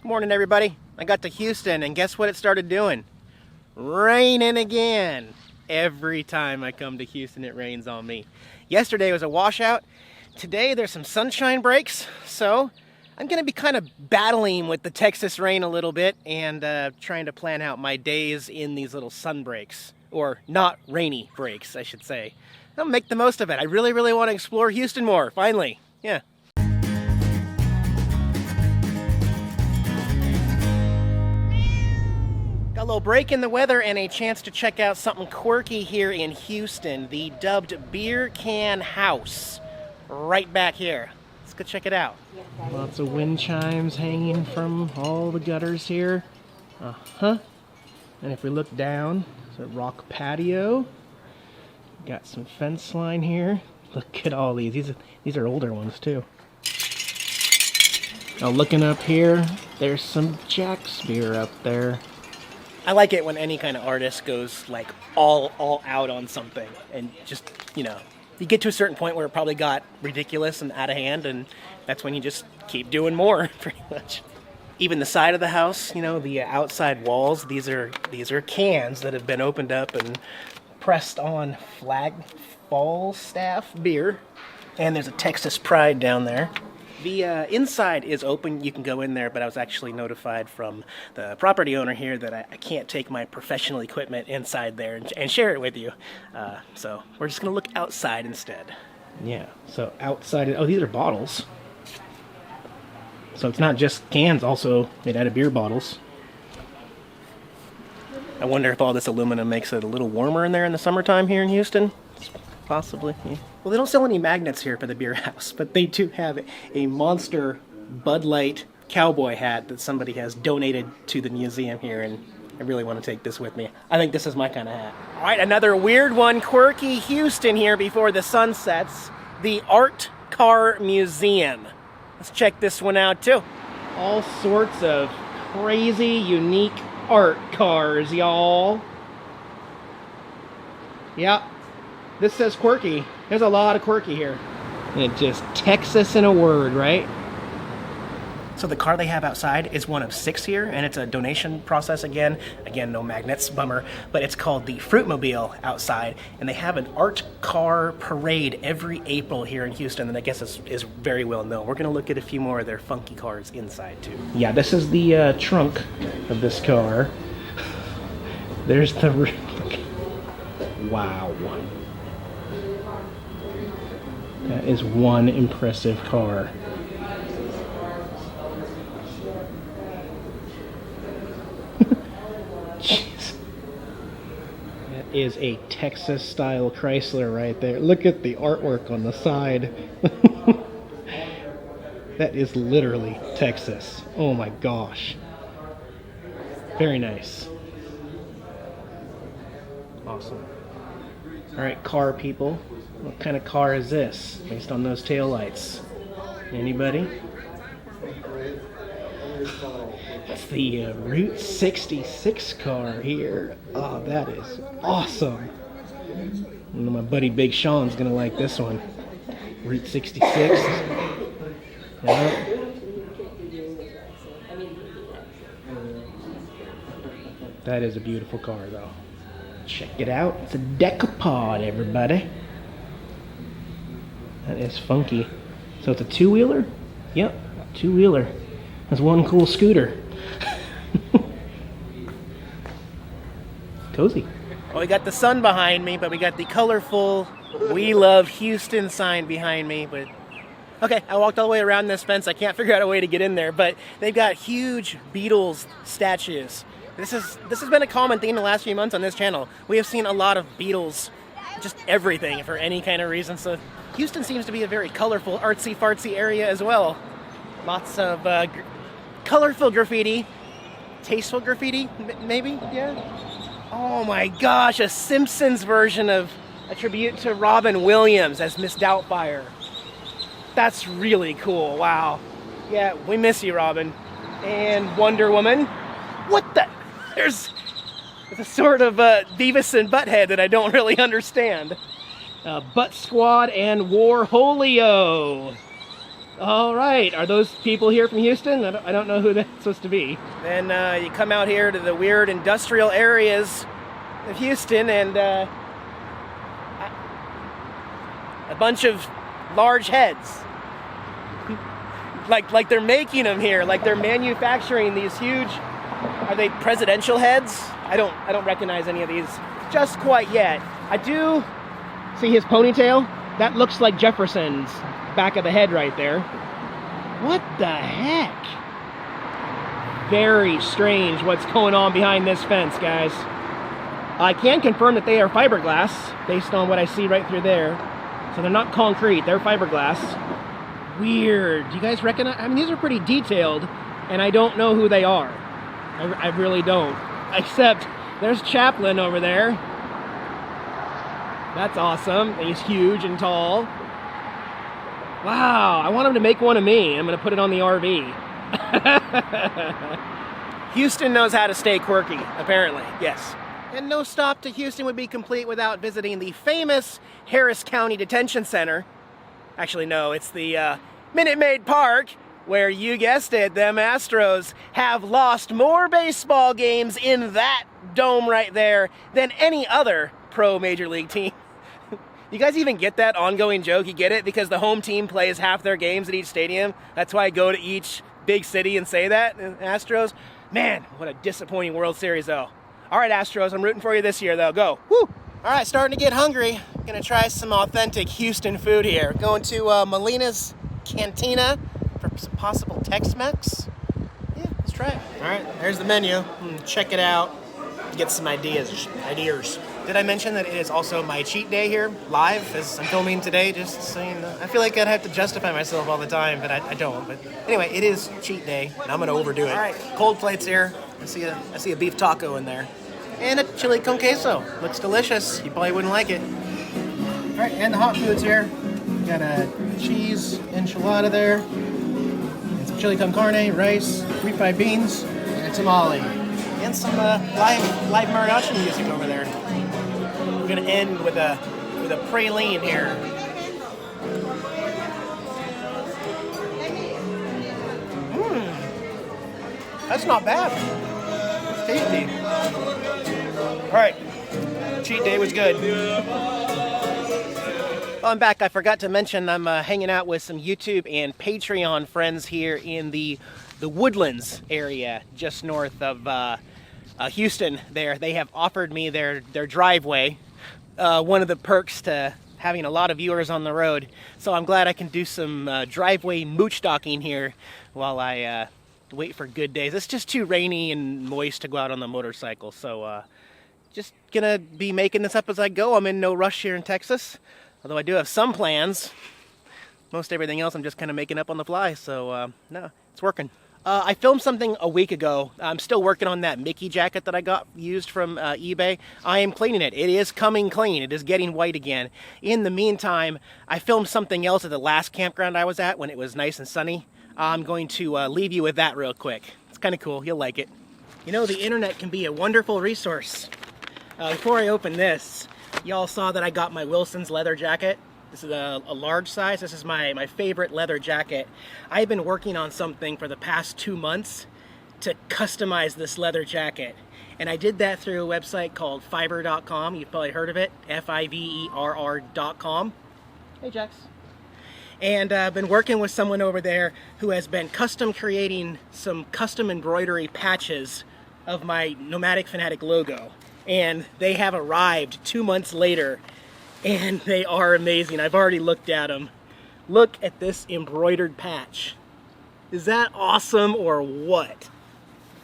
Morning, everybody. I got to Houston, and guess what it started doing? Raining again. Every time I come to Houston, it rains on me. Yesterday was a washout. Today, there's some sunshine breaks, so I'm going to be kind of battling with the Texas rain a little bit and trying to plan out my days in these little sun breaks, or not rainy breaks, I should say. I'll make the most of it. I really, really want to explore Houston more, finally. Yeah. Got a little break in the weather and a chance to check out something quirky here in Houston, the dubbed Beer Can House, right back here. Let's go check it out. Lots of wind chimes hanging from all the gutters here. And if we look down, it's a rock patio. Got some fence line here. Look at all these. These are older ones too. Now looking up here, there's some Jack's beer up there. I like it when any kind of artist goes like all out on something and just, you know, you get to a certain point where it probably got ridiculous and out of hand, and that's when you just keep doing more, pretty much. Even the side of the house, you know, the outside walls, these are cans that have been opened up and pressed on Falstaff beer. And there's a Texas Pride down there. The inside is open, you can go in there, but I was actually notified from the property owner here that I can't take my professional equipment inside there and share it with you. So we're just gonna look outside instead. Yeah, so outside, oh, these are bottles. So it's not just cans, also made out of beer bottles. I wonder if all this aluminum makes it a little warmer in there in the summertime here in Houston. Possibly, yeah. Well, they don't sell any magnets here for the beer house, but they do have a monster Bud Light cowboy hat that somebody has donated to the museum here, and I really want to take this with me. I think this is my kind of hat. All right, another weird one, quirky Houston here before the sun sets. The Art Car Museum. Let's check this one out, too. All sorts of crazy, unique art cars, y'all. Yep. This says quirky. There's a lot of quirky here. And just Texas in a word, right? So the car they have outside is one of 6 here, and it's a donation process again. Again, no magnets, bummer. But it's called the Fruitmobile outside, and they have an art car parade every April here in Houston, and I guess is very well known. We're gonna look at a few more of their funky cars inside too. Yeah, this is the trunk of this car. There's the wow. That is one impressive car. Jeez. That is a Texas-style Chrysler right there. Look at the artwork on the side. That is literally Texas. Oh my gosh. Very nice. Awesome. Alright, car people. What kind of car is this, based on those taillights? Anybody? It's the Route 66 car here. Oh, that is awesome. I know my buddy Big Sean's gonna like this one. Route 66. Yeah. That is a beautiful car, though. Check it out. It's a Decapod, everybody. That is funky. So it's a two-wheeler? Yep, two-wheeler. That's one cool scooter. Cozy. Well, we got the sun behind me, but we got the colorful "We Love Houston" sign behind me. But okay, I walked all the way around this fence. I can't figure out a way to get in there, but they've got huge Beatles statues. This has been a common theme the last few months on this channel. We have seen a lot of Beatles, just everything for any kind of reason. So Houston seems to be a very colorful, artsy-fartsy area as well. Lots of colorful graffiti, tasteful graffiti, maybe, yeah. Oh my gosh, a Simpsons version of a tribute to Robin Williams as Miss Doubtfire. That's really cool, wow. Yeah, we miss you, Robin. And Wonder Woman. What the? There's a sort of Beavis and Butthead that I don't really understand. Butt Squad and Warholio. All right, are those people here from Houston? I don't know who that's supposed to be. Then you come out here to the weird industrial areas of Houston, and a bunch of large heads. like they're making them here, like they're manufacturing these huge, are they presidential heads? I don't recognize any of these just quite yet. I do see his ponytail. That looks like Jefferson's back of the head right there. What the heck? Very strange what's going on behind this fence, guys. I can confirm that they are fiberglass based on what I see right through there. So they're not concrete, they're fiberglass. Weird. Do you guys recognize? I mean, these are pretty detailed, and I don't know who they are. I really don't. Except there's Chaplin over there. That's awesome. He's huge and tall. Wow, I want him to make one of me. I'm going to put it on the RV. Houston knows how to stay quirky, apparently. Yes. And no stop to Houston would be complete without visiting the famous Harris County Detention Center. Actually, no, it's the Minute Maid Park, where you guessed it, them Astros have lost more baseball games in that dome right there than any other pro Major League team. You guys even get that ongoing joke? You get it? Because the home team plays half their games at each stadium. That's why I go to each big city and say that. Astros, man, what a disappointing World Series, though. All right, Astros, I'm rooting for you this year, though. Go. Woo! All right, starting to get hungry. Gonna try some authentic Houston food here. Going to Melina's Cantina for some possible Tex Mex. Yeah, let's try it. All right, there's the menu. Check it out. Get some ideas. Did I mention that it is also my cheat day here, live, as I'm filming today, just so you know? I feel like I'd have to justify myself all the time, but I don't. But anyway, it is cheat day, and I'm gonna overdo it. All right, cold plates here. I see a beef taco in there. And a chili con queso. Looks delicious. You probably wouldn't like it. All right, and the hot foods here. Got a cheese enchilada there, and some chili con carne, rice, refried beans, and a tamale. And some live mariachi music over there. We're gonna end with a praline here. That's not bad. It's tasty. All right, cheat day was good. Well, I'm back. I forgot to mention I'm hanging out with some YouTube and Patreon friends here in the Woodlands area, just north of Houston. They have offered me their driveway. One of the perks to having a lot of viewers on the road. So I'm glad I can do some driveway mooch docking here while I wait for good days. It's just too rainy and moist to go out on the motorcycle. So just gonna be making this up as I go. I'm in no rush here in Texas, although I do have some plans. Most everything else I'm just kind of making up on the fly. So no, it's working. I filmed something a week ago. I'm still working on that Mickey jacket that I got used from eBay. I am cleaning it. It is coming clean. It is getting white again. In the meantime, I filmed something else at the last campground I was at when it was nice and sunny. I'm going to leave you with that real quick. It's kind of cool. You'll like it. You know, the internet can be a wonderful resource. Before I open this, y'all saw that I got my Wilson's leather jacket. This is a large size. This is my favorite leather jacket. I've been working on something for the past 2 months to customize this leather jacket. And I did that through a website called Fiverr.com. You've probably heard of it, Fiverr.com. Hey, Jax. And I've been working with someone over there who has been custom creating some custom embroidery patches of my Nomadic Fanatic logo. And they have arrived 2 months later. And they are amazing. I've already looked at them. Look at this embroidered patch. Is that awesome or what?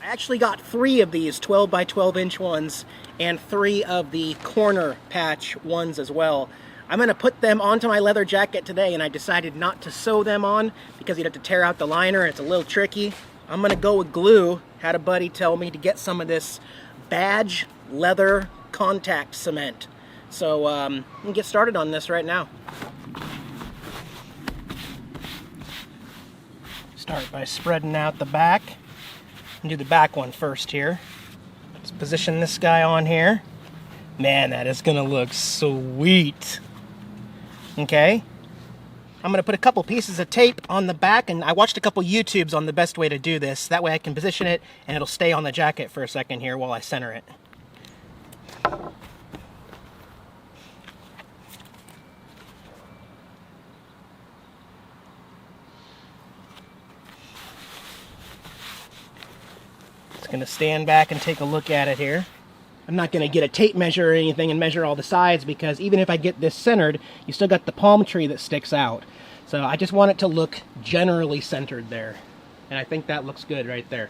I actually got 3 of these 12 by 12 inch ones and 3 of the corner patch ones as well. I'm going to put them onto my leather jacket today, and I decided not to sew them on because you'd have to tear out the liner. It's a little tricky. I'm going to go with glue. Had a buddy tell me to get some of this badge leather contact cement. So I'm going to get started on this right now. Start by spreading out the back. And do the back one first here. Let's position this guy on here. Man, that is going to look sweet. Okay. I'm going to put a couple pieces of tape on the back, and I watched a couple YouTubes on the best way to do this. That way I can position it and it'll stay on the jacket for a second here while I center it. Just going to stand back and take a look at it here. I'm not going to get a tape measure or anything and measure all the sides, because even if I get this centered, you still got the palm tree that sticks out. So I just want it to look generally centered there. And I think that looks good right there.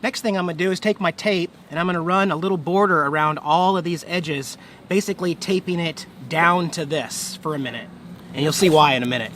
Next thing I'm going to do is take my tape and I'm going to run a little border around all of these edges, basically taping it down to this for a minute. And you'll see why in a minute.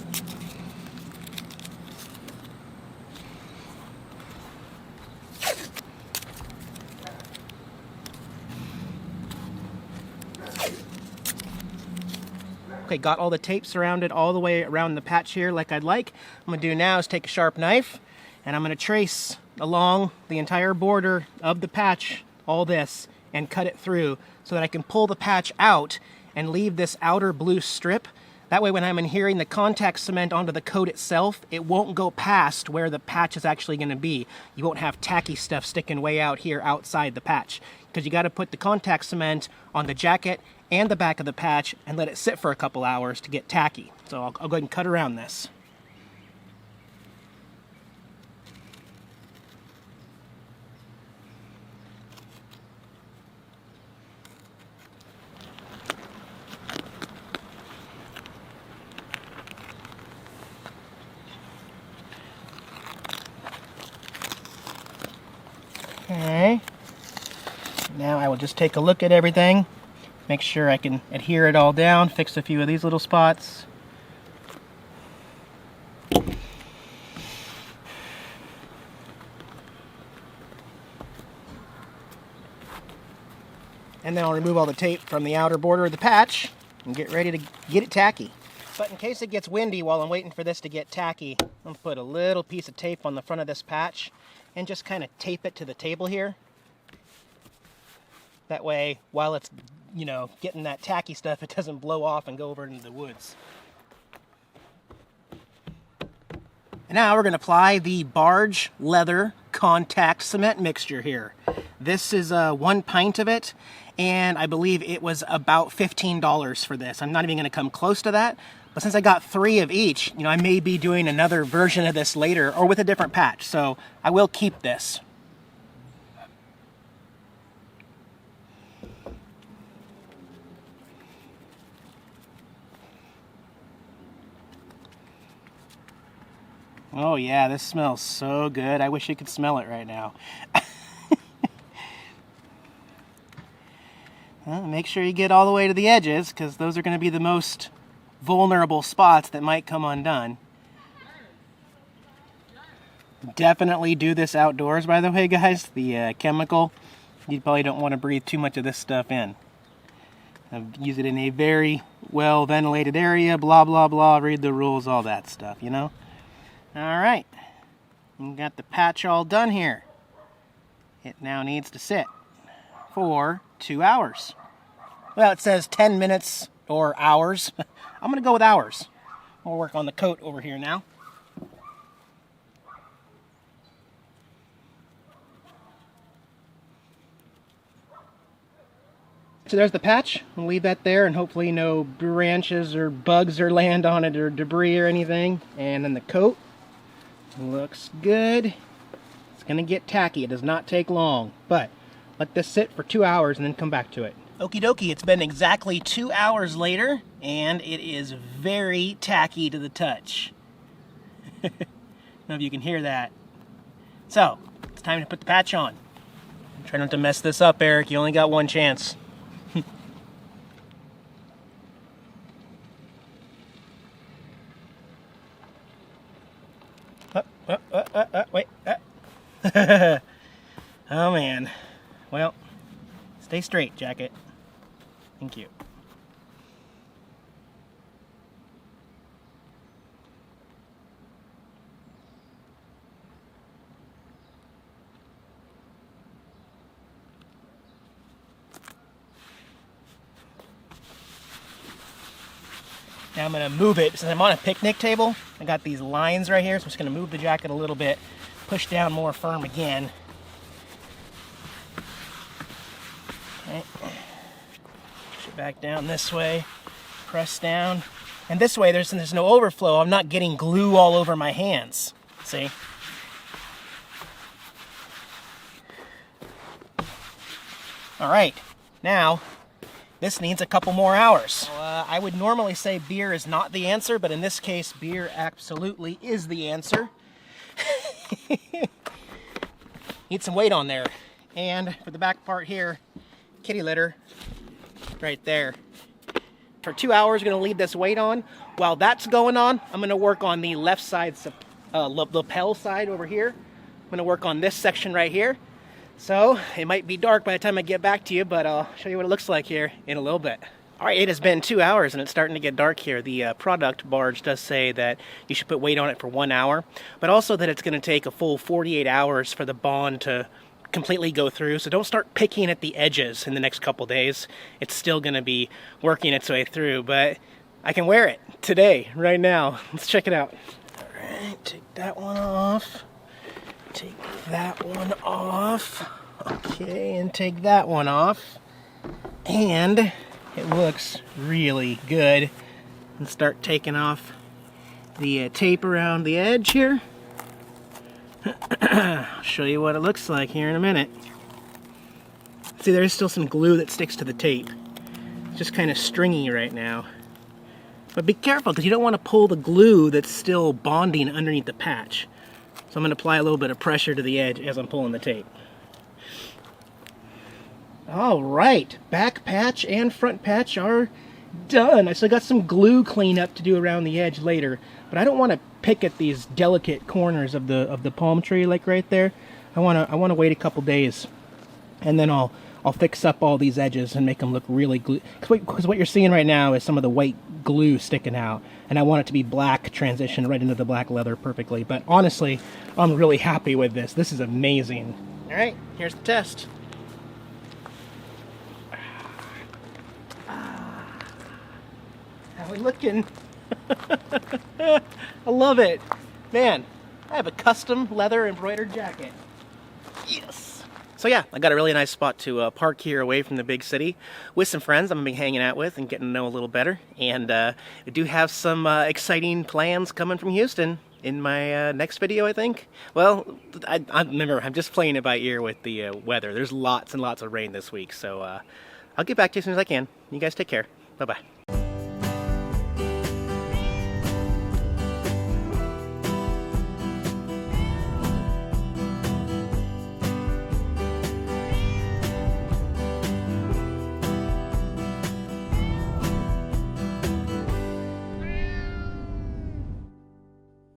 Okay, got all the tape surrounded all the way around the patch here like I'd like. What I'm going to do now is take a sharp knife and I'm going to trace along the entire border of the patch, all this, and cut it through so that I can pull the patch out and leave this outer blue strip. That way when I'm adhering the contact cement onto the coat itself, it won't go past where the patch is actually going to be. You won't have tacky stuff sticking way out here outside the patch, because you got to put the contact cement on the jacket and the back of the patch and let it sit for a couple hours to get tacky. So I'll go ahead and cut around this. Okay. Now I will just take a look at everything. Make sure I can adhere it all down, fix a few of these little spots. And then I'll remove all the tape from the outer border of the patch and get ready to get it tacky. But in case it gets windy while I'm waiting for this to get tacky, I'm going to put a little piece of tape on the front of this patch and just kind of tape it to the table here. That way, while it's, you know, getting that tacky stuff, it doesn't blow off and go over into the woods. And now we're going to apply the barge leather contact cement mixture here. This is 1 pint of it, and I believe it was about $15 for this. I'm not even going to come close to that, but since I got 3 of each, you know, I may be doing another version of this later or with a different patch, so I will keep this. Oh yeah, this smells so good. I wish you could smell it right now. Well, make sure you get all the way to the edges, because those are going to be the most vulnerable spots that might come undone. Definitely do this outdoors, by the way, guys. The chemical, you probably don't want to breathe too much of this stuff in. Use it in a very well ventilated area, blah, blah, blah, read the rules, all that stuff, you know? Alright, we got the patch all done here. It now needs to sit for 2 hours. Well, it says 10 minutes or hours. I'm going to go with hours. We'll work on the coat over here now. So there's the patch. We'll leave that there, and hopefully no branches or bugs or land on it or debris or anything. And then the coat looks good. It's going to get tacky. It does not take long, but let this sit for 2 hours and then come back to it. Okie dokie, it's been exactly 2 hours later, and it is very tacky to the touch. I don't know if you can hear that. So, it's time to put the patch on. Try not to mess this up, Eric. You only got one chance. Wait. Oh man. Well, stay straight, jacket. Thank you. Now I'm going to move it. Since I'm on a picnic table, I got these lines right here, so I'm just going to move the jacket a little bit, push down more firm again. Okay. Push it back down this way, press down. And this way, there's no overflow. I'm not getting glue all over my hands. See? All right, now this needs a couple more hours. I would normally say beer is not the answer, but in this case, beer absolutely is the answer. Need some weight on there. And for the back part here, kitty litter right there. For 2 hours, we're gonna leave this weight on. While that's going on, I'm gonna work on the left side, lapel side over here. I'm gonna work on this section right here. So it might be dark by the time I get back to you, but I'll show you what it looks like here in a little bit. All right, it has been 2 hours and it's starting to get dark here. The product barge does say that you should put weight on it for 1 hour, but also that it's gonna take a full 48 hours for the bond to completely go through. So don't start picking at the edges in the next couple days. It's still gonna be working its way through, but I can wear it today, right now. Let's check it out. All right, take that one off. Take that one off. Okay, and take that one off. And it looks really good. And start taking off the tape around the edge here. I'll show you what it looks like here in a minute. See, there's still some glue that sticks to the tape. It's just kind of stringy right now. But be careful, because you don't want to pull the glue that's still bonding underneath the patch. So I'm going to apply a little bit of pressure to the edge as I'm pulling the tape. All right, back patch and front patch are done. I still got some glue cleanup to do around the edge later, but I don't want to pick at these delicate corners of the palm tree like right there. I want to wait a couple days, and then I'll fix up all these edges and make them look really glue. Because what you're seeing right now is some of the white glue sticking out, and I want it to be black, transition right into the black leather perfectly. But honestly, I'm really happy with this. This is amazing. All right, here's the test. How we looking? I love it. Man, I have a custom leather embroidered jacket. Yes. So yeah, I got a really nice spot to park here away from the big city with some friends I'm going to be hanging out with and getting to know a little better. And we do have some exciting plans coming from Houston in my next video, I think. Well, I remember, I'm just playing it by ear with the weather. There's lots and lots of rain this week, so I'll get back to you as soon as I can. You guys take care. Bye-bye.